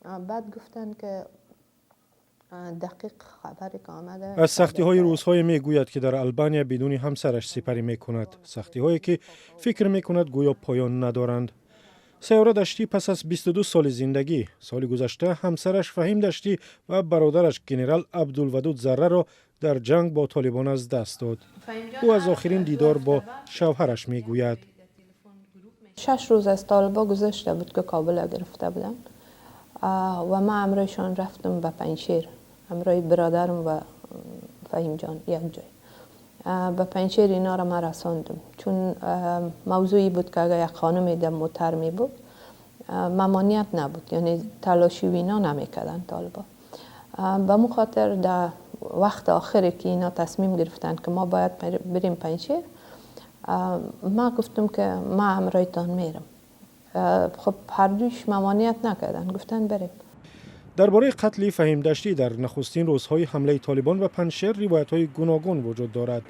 بعد گفتن که دقیق خبری که آمده از سختی های روزهای می گوید که در آلبانیا بدون همسرش سپری می کند. سختی هایی که فکر می کند گویا پایان ندارند. سیاره دشتی پس از 22 سال زندگی سال گذشته همسرش فهیم دشتی و برادرش جنرال عبدالودود ذره را در جنگ با طالبان از دست داد. او از آخرین دیدار با شوهرش می گوید 6 روز از طالبان گذشته بود که کابل گرفته بودن و ما امروزشان رفتم به پنجشیر، امروز برادرم و فهیم جان یک جای به پنجشیر اینا را ما رساندم، چون موضوعی بود که اگر یک خانم در موتر می بود ممانعت نبود، یعنی تلاشی و اینا نمی کردن طالبان. به مو خاطر در وقت آخری که اینا تصمیم گرفتن که ما باید بریم پنجشیر، ما گفتم که ما امروزتان میرم. خب هر دویش ممانعت نکردن، گفتن بریم. درباره قتل فهیم دشتی در نخستین روزهای حمله طالبان و پنجشیر روایت‌های گوناگون وجود دارد.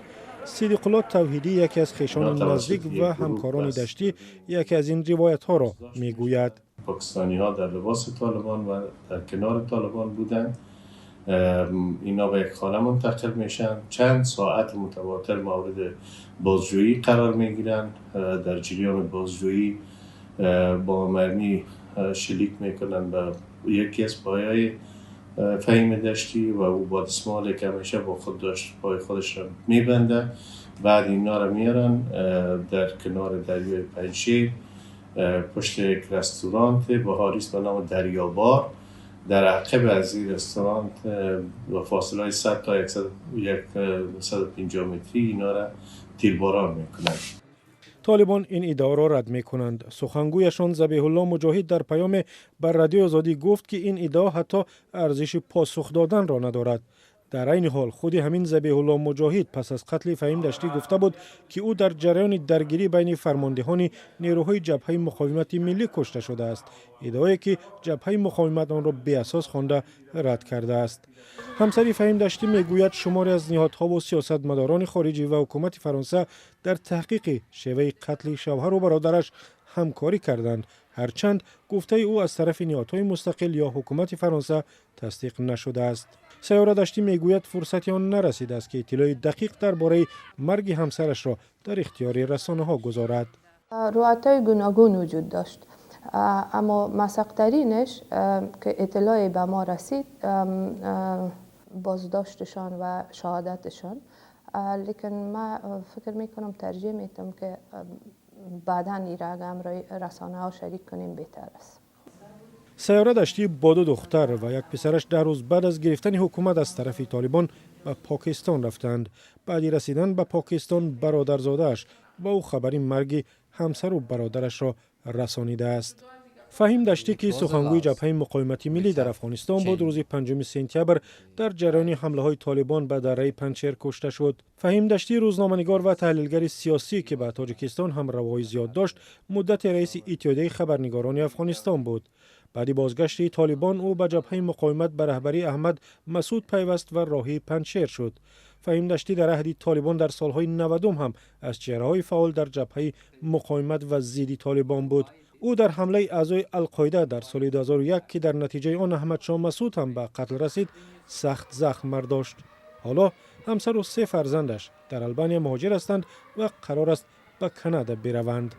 صدیق الله توحیدی یکی از خویشان نزدیک و همکاران دشتی یکی از این روایت‌ها را میگوید. پاکستانی‌ها در لباس طالبان و در کنار طالبان بودند. اینا به یک خانه منتقل میشن، چند ساعت متواتر مورد بازجویی قرار میگیرند. در جریان بازجویی با مرمی شلیک میکنن به یکی از پایه‌های فهیم دشتی و او با دستمالی که همیشه با خود داشت پای خودش را میبنده. بعد اینا را میارن در کنار دریای پنجشیر پشت یک رستوران بهاریست به نام دریابار. در عقب از این رستوران با فاصله 100 تا 150 متری اینا را تیرباران میکنند. طالبان این ادعا را رد می کنند. سخنگویشان ذبیح الله مجاهد در پیام بر رادیو آزادی گفت که این ادعا حتی ارزش پاسخ دادن را ندارد. در این حال خود همین ذبیح الله مجاهد پس از قتل فهیم دشتی گفته بود که او در جریان درگیری بین فرماندهان نیروهای جبهه مقاومت ملی کشته شده است. ادعایی که جبهه مقاومت آن را بی اساس خوانده رد کرده است. همسر فهیم دشتی میگوید شماری از نهادها و سیاستمداران خارجی و حکومت فرانسه در تحقیق شیوه قتل شوهر و برادرش همکاری کردند، هرچند گفته او از طرف نهادهای مستقل یا حکومت فرانسه تصدیق نشده است. سیاره دشتی میگوید فرصتی آن نرسیده است که اطلاع دقیق درباره مرگ همسرش را در اختیار رسانه‌ها گذارد. روایت‌های گوناگون وجود داشت، اما مسق‌ترینش که اطلاعی به ما رسید بازداشتشان و شهادتشان، لیکن ما فکر میکنم ترجیح میتونم که بعداً این را امروز رسانه‌ها شریک کنیم بهتر است. سیاره دشتی با 2 دختر و یک پسرش 10 روز بعد از گرفتن حکومت از طرف طالبان به پاکستان رفتند. بعد رسیدن به پاکستان برادرزاده‌اش با او خبری مرگ همسر و برادرش را رسانیده است. فهیم دشتی که سخنگوی جبهه مقاومت ملی در افغانستان بود روز 5 سپتامبر در جریان حمله های طالبان به دره پنجشیر کشته شد. فهیم دشتی روزنامه‌نگار و تحلیلگر سیاسی که به تاجیکستان هم روایی زیاد داشت، مدت رئیس اتحادیه خبرنگاران افغانستان بود. بعد بازگشت طالبان او به جبهه مقاومت به رهبری احمد مسعود پیوست و راهی پنجشیر شد. فهیم دشتی در عهد طالبان در سالهای 90 هم از چهره‌های فعال در جبهه مقاومت و ضد طالبان بود. او در حمله اعضای القاعده در سال 2001 که در نتیجه آن احمد شاه مسعود هم به قتل رسید سخت زخم برداشت. حالا همسر و 3 فرزندش در آلبانیا مهاجر هستند و قرار است به کانادا بروند.